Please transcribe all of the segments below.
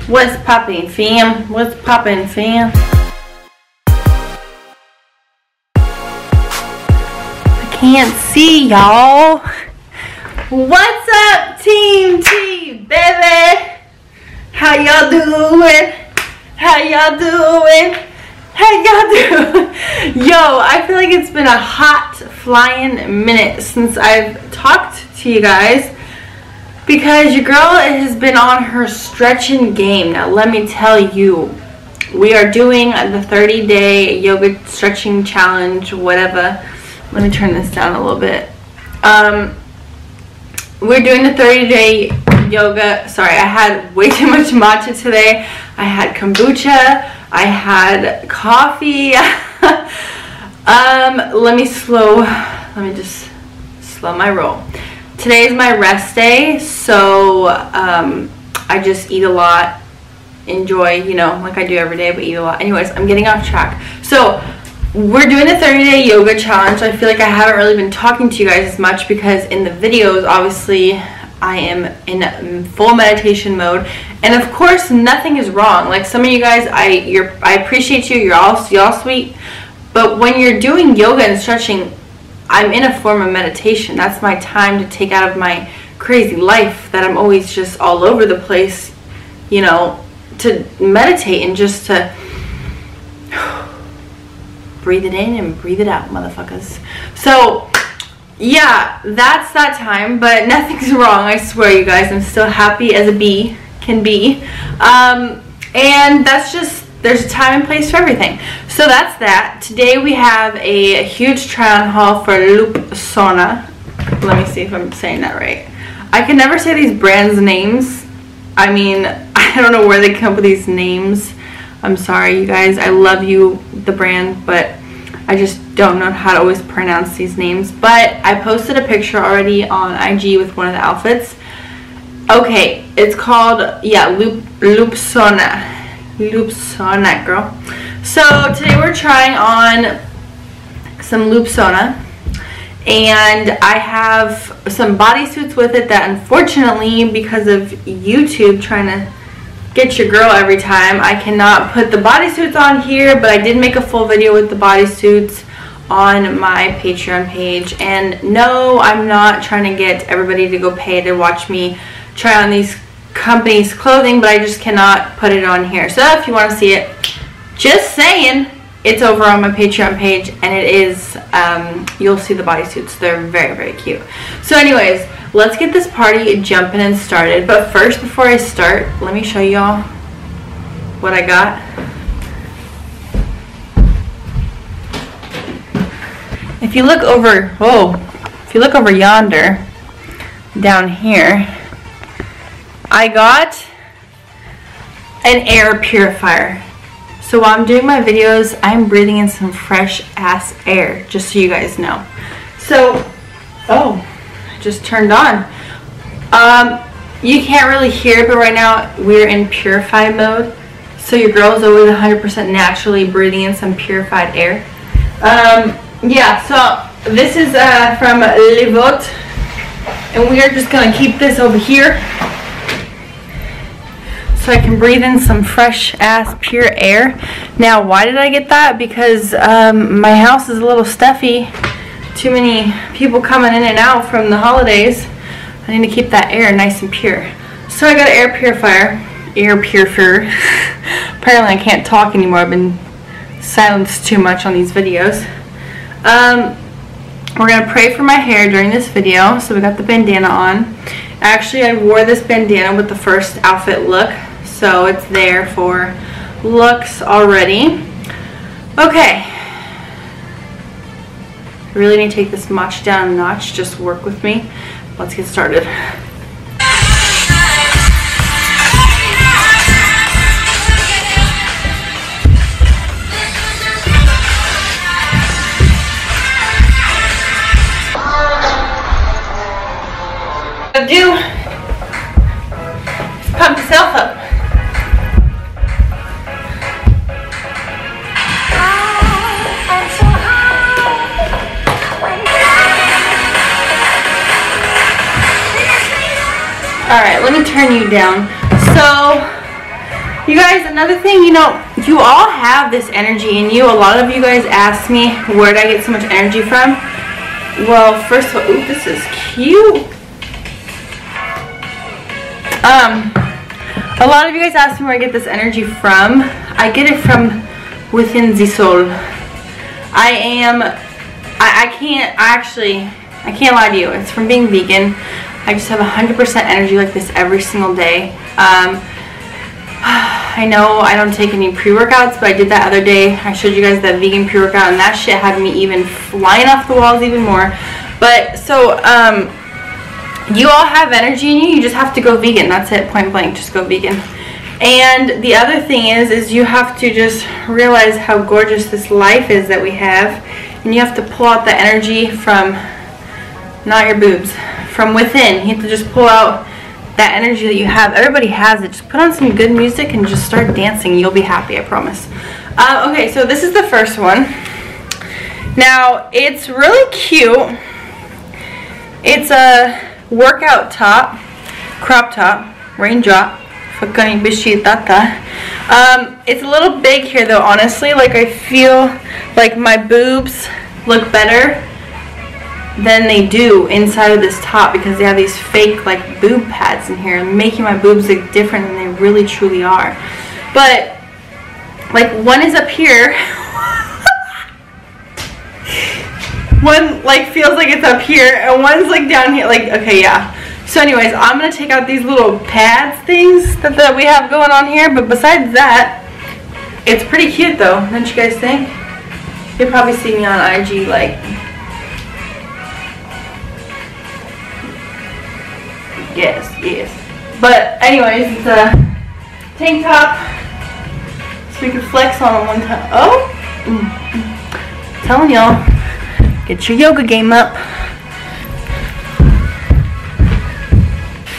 What's poppin', fam? What's poppin', fam? I can't see y'all. What's up, Team T, baby? How y'all doing? How y'all doing? How y'all doing? Yo, I feel like it's been a hot flying minute since I've talked to you guys, because your girl has been on her stretching game. Now let me tell you, we are doing the 30-day yoga stretching challenge, whatever. Let me turn this down a little bit. We're doing the 30-day yoga. Sorry, I had way too much matcha today. I had kombucha, I had coffee. Let me just slow my roll. Today is my rest day, so I just eat a lot, enjoy, you know, like I do every day, but eat a lot. Anyways, I'm getting off track. So we're doing the 30-day yoga challenge. I feel like I haven't really been talking to you guys as much because in the videos, obviously, I am in full meditation mode, and of course, nothing is wrong. Like some of you guys, I appreciate you. Y'all sweet, but when you're doing yoga and stretching, I'm in a form of meditation. That's my time to take out of my crazy life that I'm always just all over the place, you know, to meditate and just to breathe it in and breathe it out, motherfuckers. So yeah, that's that time, but nothing's wrong, I swear, you guys. I'm still happy as a bee can be. And that's just, there's a time and place for everything. So that's that. Today we have a huge try-on haul for Lupsona. Let me see if I'm saying that right. I can never say these brands' names. I mean, I don't know where they come up with these names. I'm sorry, you guys. I love you, the brand, but I just don't know how to always pronounce these names. But I posted a picture already on IG with one of the outfits. Okay, it's called, yeah, Lupsona. Lupsona, girl. So today we're trying on some Lupsona, and I have some bodysuits with it that unfortunately, because of YouTube trying to get your girl every time, I cannot put the bodysuits on here, but I did make a full video with the bodysuits on my Patreon page. And no, I'm not trying to get everybody to go pay to watch me try on these companies' clothing, but I just cannot put it on here. So if you want to see it, just saying, it's over on my Patreon page, and it is, you'll see the bodysuits. They're very, very cute. So anyways, let's get this party jumping and started. But first, before I start, let me show y'all what I got. If you look over, whoa, if you look over yonder, down here, I got an air purifier. So while I'm doing my videos, I'm breathing in some fresh ass air, just so you guys know. So, oh, it just turned on. You can't really hear it, but right now we're in purify mode. So your girl is always 100% naturally breathing in some purified air. Yeah, so this is from Livot, and we are just gonna keep this over here so I can breathe in some fresh ass pure air. Now, why did I get that? Because my house is a little stuffy. Too many people coming in and out from the holidays. I need to keep that air nice and pure. So I got an air purifier. Apparently I can't talk anymore. I've been silenced too much on these videos. We're gonna pray for my hair during this video. So we got the bandana on. Actually, I wore this bandana with the first outfit look, so it's there for looks already. Okay. I really need to take this matcha down a notch. Just work with me. Let's get started. Do is pump yourself up. Alright, let me turn you down. So You guys, another thing, you know, you all have this energy in you. A lot of you guys ask me, where did I get so much energy from? Well, first of all, ooh, this is cute. A lot of you guys ask me where I get this energy from. I get it from within the soul. I can't lie to you. It's from being vegan. I just have 100% energy like this every single day. I know I don't take any pre-workouts, but I did that other day. I showed you guys that vegan pre-workout, and that shit had me even flying off the walls even more. But so you all have energy in you. You just have to go vegan. That's it, point blank. Just go vegan. And the other thing is you have to just realize how gorgeous this life is that we have, and you have to pull out the energy from, not your boobs, from within. You have to just pull out that energy that you have. Everybody has it. Just put on some good music and just start dancing. You'll be happy, I promise. Okay, so this is the first one. Now, it's really cute. It's a workout top, crop top, raindrop. It's a little big here though, honestly. Like, I feel like my boobs look better than they do inside of this top because they have these fake like boob pads in here, making my boobs look different than they really truly are. But like, one is up here. One like feels like it's up here, and one's like down here. Like, okay, yeah. So anyways, I'm gonna take out these little pads things that we have going on here. But besides that, it's pretty cute though, don't you guys think? You'll probably see me on IG like, yes. But anyways, it's a tank top, so we can flex on them one time. Oh, telling y'all, get your yoga game up.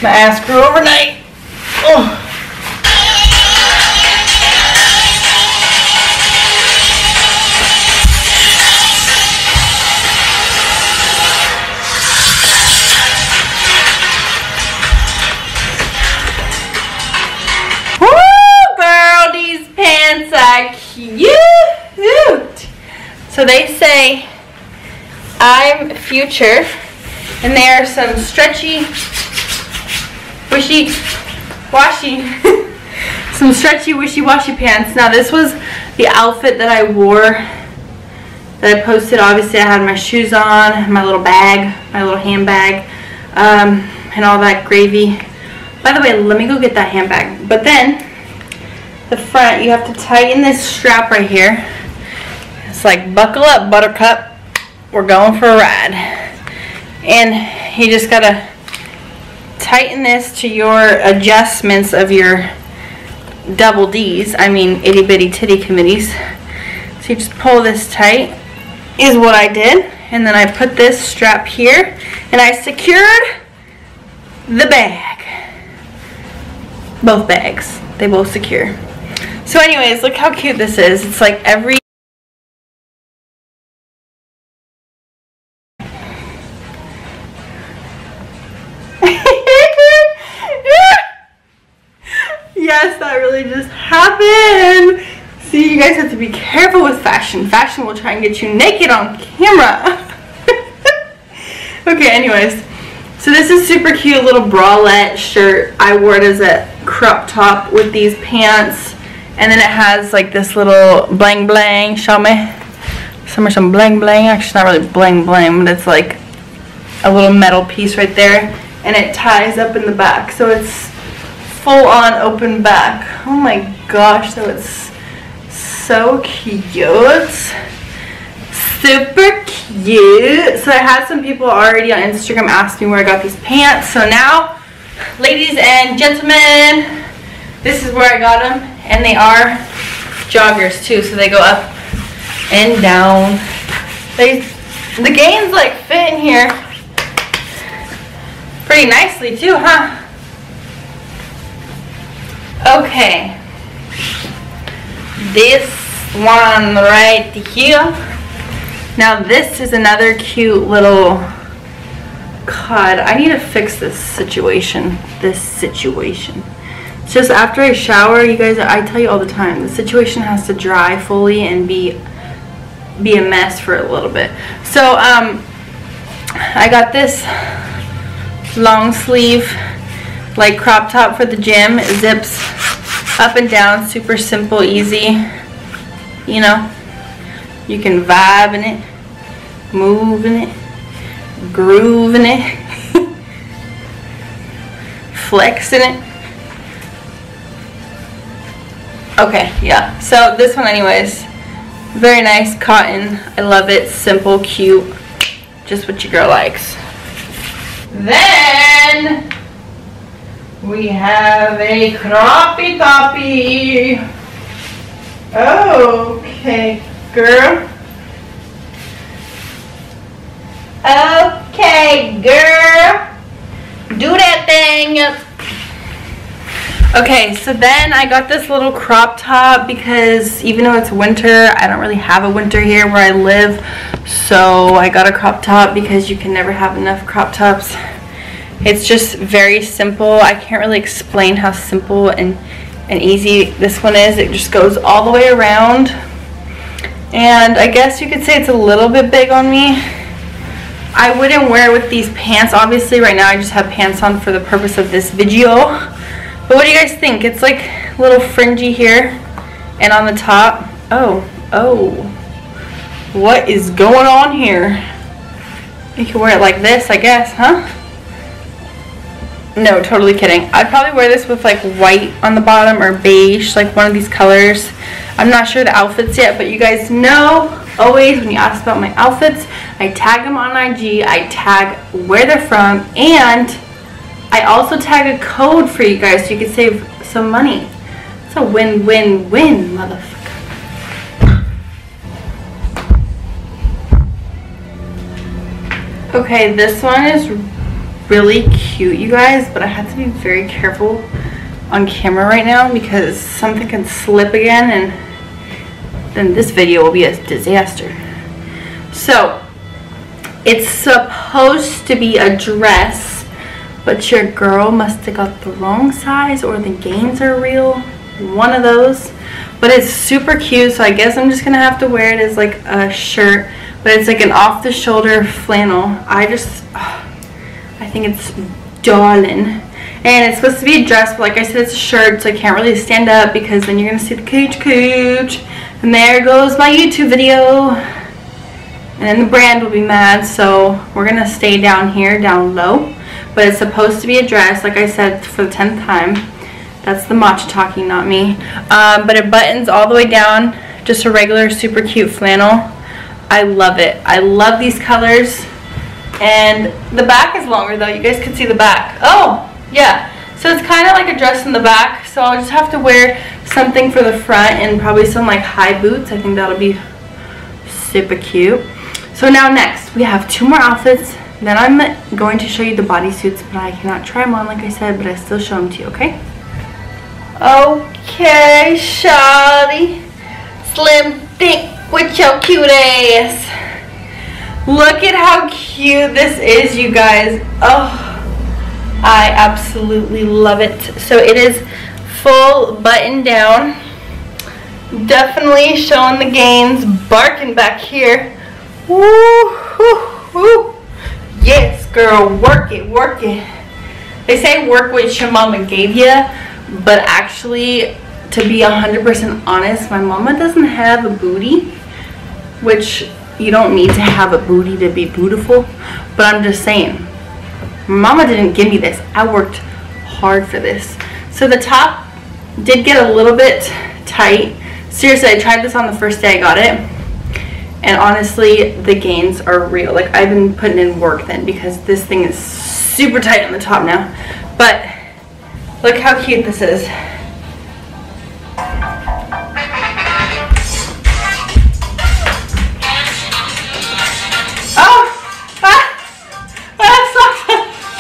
My ass grew overnight. Oh. Cute. So they say I'm future, and they are some stretchy, wishy-washy, some stretchy, wishy-washy pants. Now this was the outfit that I wore, that I posted. Obviously I had my shoes on, my little bag, my little handbag, and all that gravy. By the way, let me go get that handbag. But then the front, you have to tighten this strap right here. It's like, buckle up, buttercup, we're going for a ride. And you just gotta tighten this to your adjustments of your double D's, I mean itty bitty titty committees. So you just pull this tight, is what I did, and then I put this strap here, and I secured the bag. Both bags, they both secure. So anyways, look how cute this is. It's like every yes, that really just happened. See, you guys have to be careful with fashion. Fashion will try and get you naked on camera. Okay, anyways. So this is super cute little bralette shirt. I wore it as a crop top with these pants. And then it has like this little bling bling. Show me. Some bling bling. Actually, not really bling bling, but it's like a little metal piece right there. And it ties up in the back. So it's full on open back. Oh my gosh, so it's so cute. Super cute. So I had some people already on Instagram ask me where I got these pants. So now, ladies and gentlemen, this is where I got them. And they are joggers too, so they go up and down. The gains like fit in here pretty nicely too, huh? Okay, this one right here. Now this is another cute little, God, I need to fix this situation. It's just after I shower, you guys, I tell you all the time, the situation has to dry fully and be a mess for a little bit. So I got this long sleeve like crop top for the gym. It zips up and down, super simple, easy. You know, you can vibe in it, move in it, groove in it, flex in it. Okay, yeah, so this one anyways, very nice, cotton. I love it, simple, cute, just what your girl likes. Then we have a croppy toppy. Okay, girl. Okay, girl. Do that thing. Okay, so then I got this little crop top because even though it's winter, I don't really have a winter here where I live. So I got a crop top because you can never have enough crop tops. It's just very simple. I can't really explain how simple and easy this one is. It just goes all the way around. And I guess you could say it's a little bit big on me. I wouldn't wear it with these pants. Obviously right now I just have pants on for the purpose of this video. But what do you guys think? It's like a little fringy here and on the top. Oh, what is going on here? You can wear it like this, I guess, huh? No, totally kidding. I'd probably wear this with like white on the bottom or beige, like one of these colors. I'm not sure the outfits yet, but you guys know always when you ask about my outfits, I tag them on IG, I tag where they're from, and I also tag a code for you guys so you can save some money. It's a win-win-win, motherfucker. Okay, this one is really cute, you guys, but I have to be very careful on camera right now because something can slip again and then this video will be a disaster. So, it's supposed to be a dress, but your girl must have got the wrong size or the gains are real. One of those. But it's super cute, so I guess I'm just going to have to wear it as like a shirt. But it's like an off-the-shoulder flannel. I think it's darling. And it's supposed to be a dress, but like I said, it's a shirt, so I can't really stand up because then you're going to see the cooch. And there goes my YouTube video. And then the brand will be mad, so we're going to stay down here, down low. But it's supposed to be a dress, like I said, for the 10th time. That's the matcha talking, not me. But it buttons all the way down. Just a regular, super cute flannel. I love it. I love these colors. And the back is longer though. You guys can see the back. Oh, yeah. So it's kind of like a dress in the back. So I'll just have to wear something for the front and probably some like high boots. I think that'll be super cute. So now next, we have 2 more outfits. Then I'm going to show you the bodysuits, but I cannot try them on like I said, but I still show them to you, okay? Okay, shawty. Slim, thick with your cute ass. Look at how cute this is, you guys. Oh, I absolutely love it. So it is full button down. Definitely showing the gains, barking back here. Woo, woo, woo. Yes, girl, work it, work it. They say work what your mama gave you, but actually, to be 100% honest, my mama doesn't have a booty, which you don't need to have a booty to be beautiful, but I'm just saying, mama didn't give me this. I worked hard for this. So the top did get a little bit tight. Seriously, I tried this on the first day I got it, and honestly, the gains are real. Like, I've been putting in work then because this thing is super tight on the top now. But look how cute this is.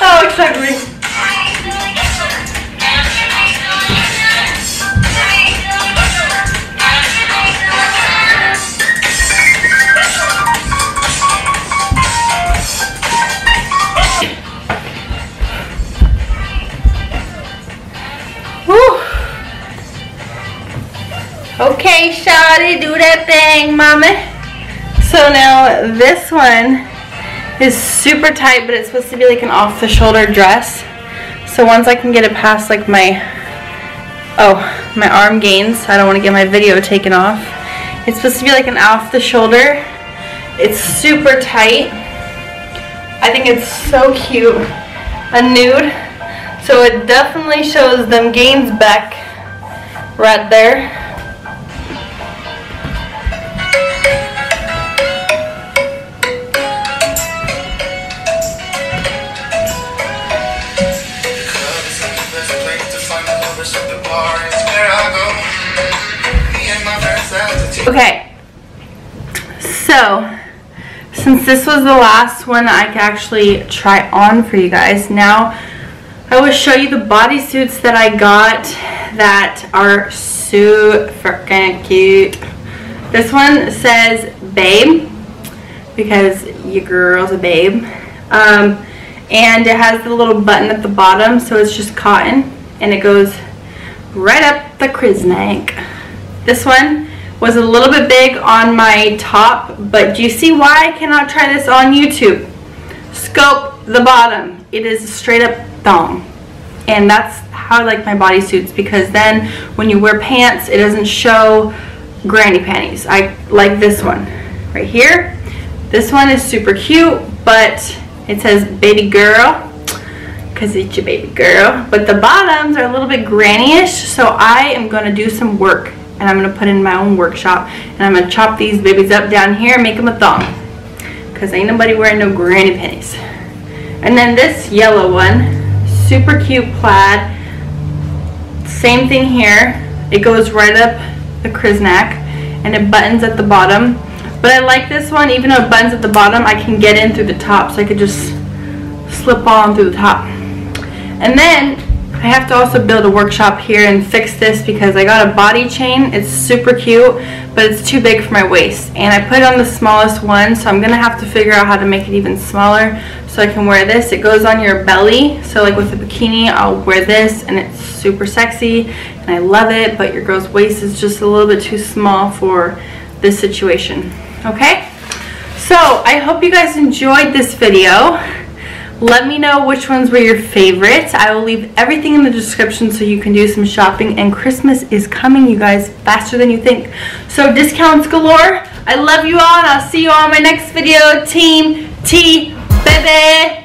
Oh, excited me. Woo. Okay, shawty, do that thing, mama. So now this one is super tight, but it's supposed to be like an off-the-shoulder dress. So once I can get it past like my arm gains, I don't want to get my video taken off. It's supposed to be like an off-the-shoulder. It's super tight. I think it's so cute. A nude. So it definitely shows them gains back right there. Okay, so since this was the last one that I could actually try on for you guys, now I will show you the bodysuits that I got that are so freaking cute. This one says babe because your girl's a babe, and it has the little button at the bottom, so it's just cotton and it goes right up the neck. This one was a little bit big on my top, but do you see why I cannot try this on YouTube? Scope the bottom. It is a straight up thong. And that's how I like my bodysuits, because then when you wear pants, it doesn't show granny panties. I like this one right here. This one is super cute, but it says baby girl because it's your baby girl. But the bottoms are a little bit granny-ish, so I am going to do some work. And I'm going to put in my own workshop. And I'm going to chop these babies up down here and make them a thong. Because ain't nobody wearing no granny panties. And then this yellow one, super cute plaid. Same thing here. It goes right up the neck. And it buttons at the bottom. But I like this one, even though it buttons at the bottom, I can get in through the top. So I could just slip on through the top. And then I have to also build a workshop here and fix this because I got a body chain. It's super cute, but it's too big for my waist. And I put it on the smallest one, so I'm going to have to figure out how to make it even smaller so I can wear this. It goes on your belly, so like with a bikini, I'll wear this, and it's super sexy, and I love it, but your girl's waist is just a little bit too small for this situation. Okay? So, I hope you guys enjoyed this video. Let me know which ones were your favorites. I will leave everything in the description so you can do some shopping. And Christmas is coming, you guys, faster than you think. So discounts galore. I love you all, and I'll see you on my next video. Team T, baby.